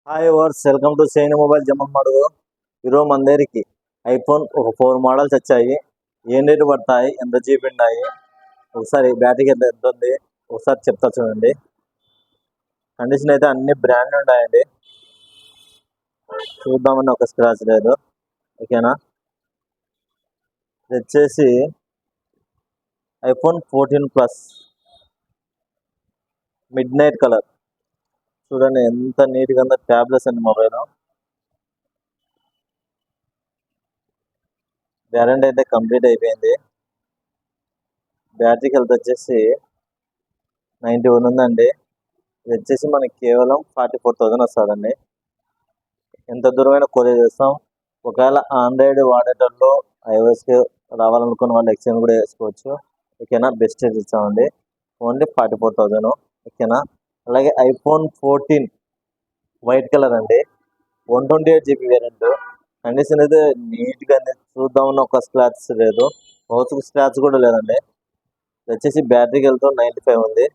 Hi వర్స్ welcome to సైన్ mobile Jammalamadugu. ఈరోజు మన దగ్గరికి ఐఫోన్ ఒక 4 మోడల్స్ వచ్చాయి. ఏం రేటు పడతాయి, ఎంత జీబీ ఉన్నాయి, ఒకసారి బ్యాటరీకి ఎంత ఉంది ఒకసారి చెప్తా చూడండి. కండిషన్ అయితే అన్ని బ్రాండ్ ఉన్నాయండి. చూద్దామని ఒక స్క్రాచ్ లేదు. ఓకేనా, ఇది వచ్చేసి iPhone 14 plus mid night colour. చూడండి ఎంత నీట్గా ఉందో, ట్యాబ్లెట్స్ అండి మొబైల్. గ్యారెంటీ అయితే కంప్లీట్ అయిపోయింది. బ్యాటరీకి హెల్త్ వచ్చేసి 91 ఉందండి. ఇది వచ్చేసి మనకి కేవలం 44,000 వస్తుందండి. ఎంత దూరమైన కొరియర్ చేస్తాం. ఒకవేళ ఆండ్రాయిడ్ వాడేటల్లో ఐఓఎస్కి రావాలనుకున్న వాళ్ళు ఎక్స్చేంజ్ కూడా వేసుకోవచ్చు. ఓకేనా, బెస్ట్ రేట్ ఇస్తామండి. ఓన్లీ 44,000. ఓకేనా, అలాగే ఐఫోన్ 14 వైట్ కలర్ అండి, 128 GB వేరియంట్. కండిషన్ అయితే నీట్గా చూద్దామన్న ఒక స్క్రాచ్ లేదు, మౌత్ స్క్రాచ్ కూడా లేదండి. ఇది వచ్చేసి బ్యాటరీకి వెళ్తూ 95 ఉంది.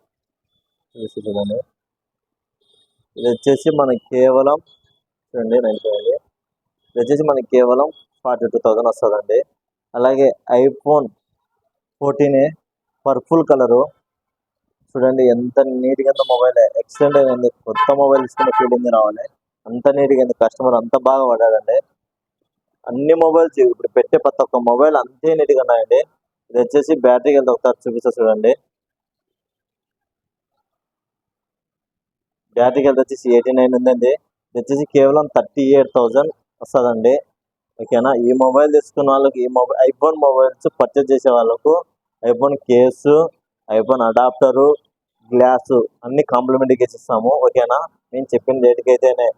చూడండి, ఇది వచ్చేసి మనకి కేవలం చూడండి 95 ఉంది. ఇది వచ్చేసి మనకి కేవలం 42,000 వస్తుందండి. అలాగే ఐఫోన్ 14 పర్పుల్ కలరు. చూడండి ఎంత నీట్గా ఉందో మొబైల్. ఎక్సలెంట్ అయింది, కొత్త మొబైల్ తీసుకునే ఫీలింగ్ రావాలి, అంత నీట్గా అయింది. కస్టమర్ అంత బాగా పడాడండి. అన్ని మొబైల్స్ ఇప్పుడు పెట్టే ప్రతి ఒక్క మొబైల్ అంతే నీట్గా ఉన్నాయండి. ఇది వచ్చేసి బ్యాటరీకి వెళ్తే ఒకసారి చూపిస్తా చూడండి. బ్యాటరీకి వెళ్తే వచ్చేసి 89 ఉందండి. ఇది వచ్చేసి కేవలం 38,000 వస్తుందండి. ఓకేనా, ఈ మొబైల్ తీసుకున్న వాళ్ళకి, ఈ మొబైల్ ఐఫోన్ మొబైల్స్ పర్చేజ్ చేసే వాళ్ళకు iPhone case, iPhone adapter, glass అన్ని కాంప్లిమెంటరీగా ఇస్తాము. ఓకేనా, నేను చెప్పిన రేటుకి అయితేనే,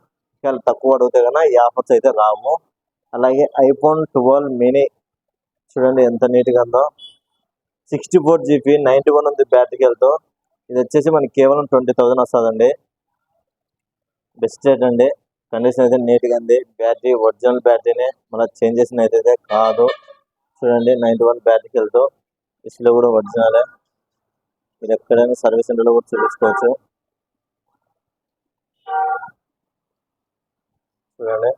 చాలా తక్కువ అడిగితే కన్నా ఈ ఆఫర్స్ అయితే రాము. అలాగే ఐఫోన్ 12 మినీ చూడండి ఎంత నీట్గా ఉందో. 64 GB 91 ఉంది బ్యాటరీకి వెళ్తూ. ఇది వచ్చేసి మనకి కేవలం 20,000 వస్తుందండి. బెస్ట్ రేట్ అండి. కండిషన్ అయితే నీట్గా ఉంది. బ్యాటరీ ఒరిజినల్ బ్యాటరీనే, మళ్ళీ చేంజ్ చేసిన అయితే కాదు. చూడండి 91 బ్యాటరీకి వెళ్తూ. డిస్ప్లే కూడా ఒరిజినలే. మీరు ఎక్కడైనా సర్వీస్ సెంటర్లో కూడా చూపించుకోవచ్చు. చూడండి,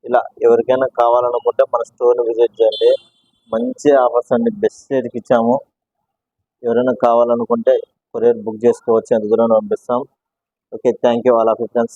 ఇలా ఎవరికైనా కావాలనుకుంటే మన స్టోర్ని విజిట్ చేయండి. మంచి ఆఫర్స్ అండి, బెస్ట్ రేట్కి ఇచ్చాము. ఎవరైనా కావాలనుకుంటే కొరియర్ బుక్ చేసుకోవచ్చు, ఎంత దూరం పంపిస్తాం. Okay, thank you all of you friends.